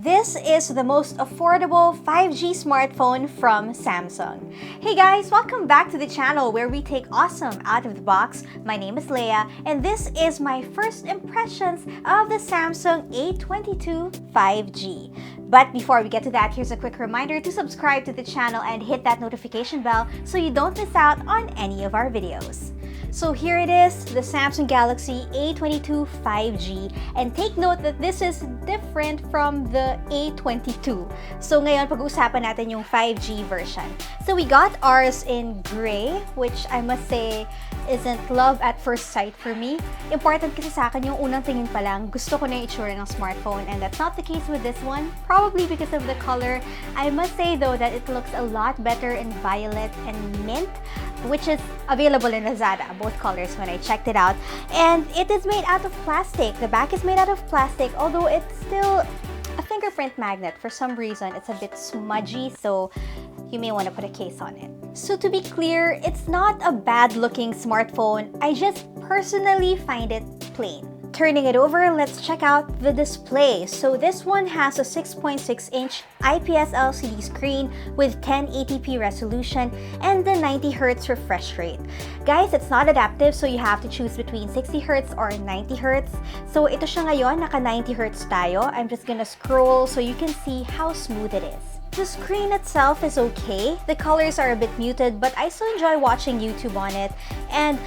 This is the most affordable 5G smartphone from Samsung. Hey guys, welcome back to the channel where we take awesome out of the box. My name is Leia and this is my first impressions of the Samsung A22 5G. But before we get to that, here's a quick reminder to subscribe to the channel and hit that notification bell so you don't miss out on any of our videos. So here it is, the Samsung Galaxy A22 5G. And take note that this is different from the A22. So ngayon, pag-uusapan natin yung 5G version. So we got ours in gray, which I must say isn't love at first sight for me. Important kasi sa akin yung unang tingin pa lang, gusto ko na yung itsura ng smartphone. And that's not the case with this one, probably because of the color. I must say though that it looks a lot better in violet and mint, which is available in Lazada, both colors when I checked it out. And it is made out of plastic. The back is made out of plastic, although it's still a fingerprint magnet. For some reason, it's a bit smudgy, so you may want to put a case on it. So to be clear, it's not a bad-looking smartphone. I just personally find it plain. Turning it over, let's check out the display. So this one has a 6.6-inch IPS LCD screen with 1080p resolution and the 90Hz refresh rate. Guys, it's not adaptive, so you have to choose between 60Hz or 90Hz. So ito siya ngayon, naka 90Hz tayo. I'm just gonna scroll so you can see how smooth it is. The screen itself is okay. The colors are a bit muted, but I still enjoy watching YouTube on it. And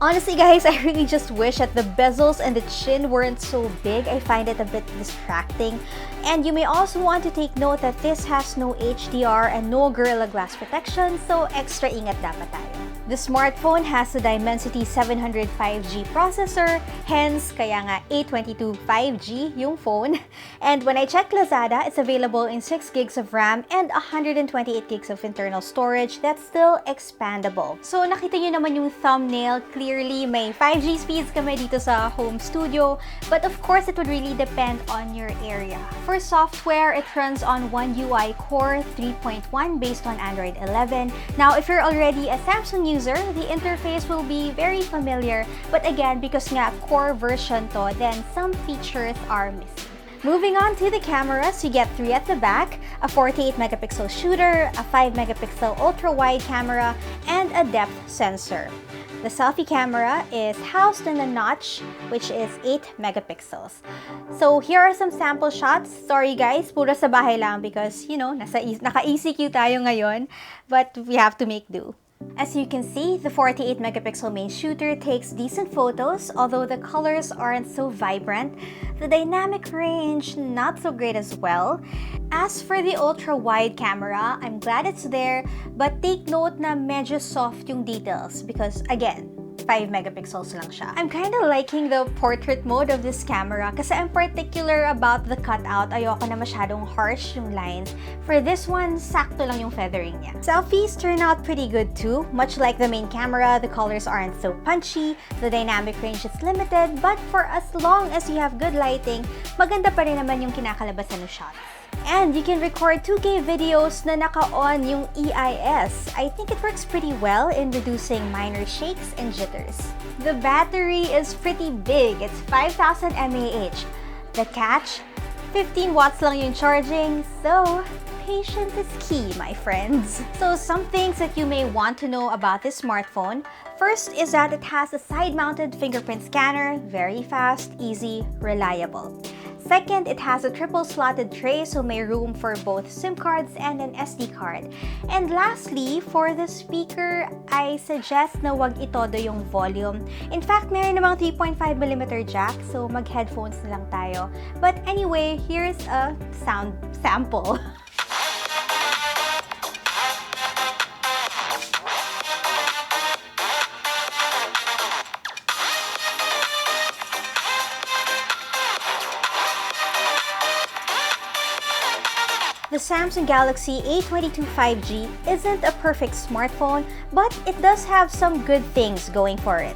honestly guys, I really just wish that the bezels and the chin weren't so big. I find it a bit distracting. And you may also want to take note that this has no HDR and no Gorilla Glass protection, so extra ingat dapat tayo. The smartphone has a Dimensity 700 5G processor, hence kaya nga A22 5G yung phone. And when I checked Lazada, it's available in 6 gigs of RAM and 128 gigs of internal storage that's still expandable. So nakita nyo naman yung thumbnail, clearly may 5G speeds kami dito sa home studio, but of course it would really depend on your area. For software, it runs on One UI Core 3.1 based on Android 11. Now, if you're already a Samsung user, the interface will be very familiar, but again, because nga core version to, then some features are missing. Moving on to the cameras, you get 3 at the back, a 48-megapixel shooter, a 5-megapixel ultra-wide camera, and a depth sensor. The selfie camera is housed in a notch, which is 8 megapixels. So here are some sample shots. Sorry guys, puro sa bahay lang because, you know, naka-ECQ tayo ngayon, but we have to make do. As you can see, the 48-megapixel main shooter takes decent photos, although the colors aren't so vibrant. The dynamic range, not so great as well. As for the ultra-wide camera, I'm glad it's there, but take note na medyo soft yung details because, again, 5 megapixels lang siya. I'm kind of liking the portrait mode of this camera kasi I'm particular about the cutout. Ayoko na masyadong harsh yung lines. For this one, sakto lang yung feathering niya. Selfies turn out pretty good too. Much like the main camera, the colors aren't so punchy, the dynamic range is limited, but for as long as you have good lighting, maganda pa rin naman yung kinakalabasan ng shots. And you can record 2K videos na naka-on yung EIS. I think it works pretty well in reducing minor shakes and jitters. The battery is pretty big. It's 5,000 mAh. The catch? 15 watts lang yung charging, so patience is key, my friends. So some things that you may want to know about this smartphone. First is that it has a side-mounted fingerprint scanner, very fast, easy, reliable. Second, it has a triple-slotted tray, so may room for both SIM cards and an SD card. And lastly, for the speaker, I suggest na wag itodo yung volume. In fact, meron namang 3.5mm jack, so mag-headphones na lang tayo. But anyway, here's a sound sample. The Samsung Galaxy A22 5G isn't a perfect smartphone, but it does have some good things going for it.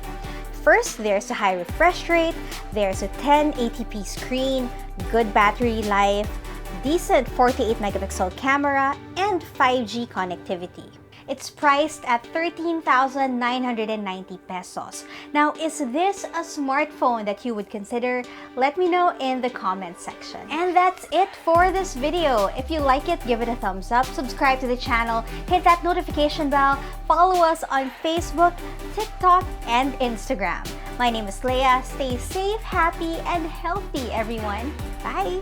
First, there's a high refresh rate, there's a 1080p screen, good battery life, decent 48-megapixel camera, and 5G connectivity. It's priced at 13,990 pesos. Now, is this a smartphone that you would consider? Let me know in the comment section. And that's it for this video. If you like it, give it a thumbs up, subscribe to the channel, hit that notification bell, follow us on Facebook, TikTok, and Instagram. My name is Leia. Stay safe, happy, and healthy, everyone. Bye!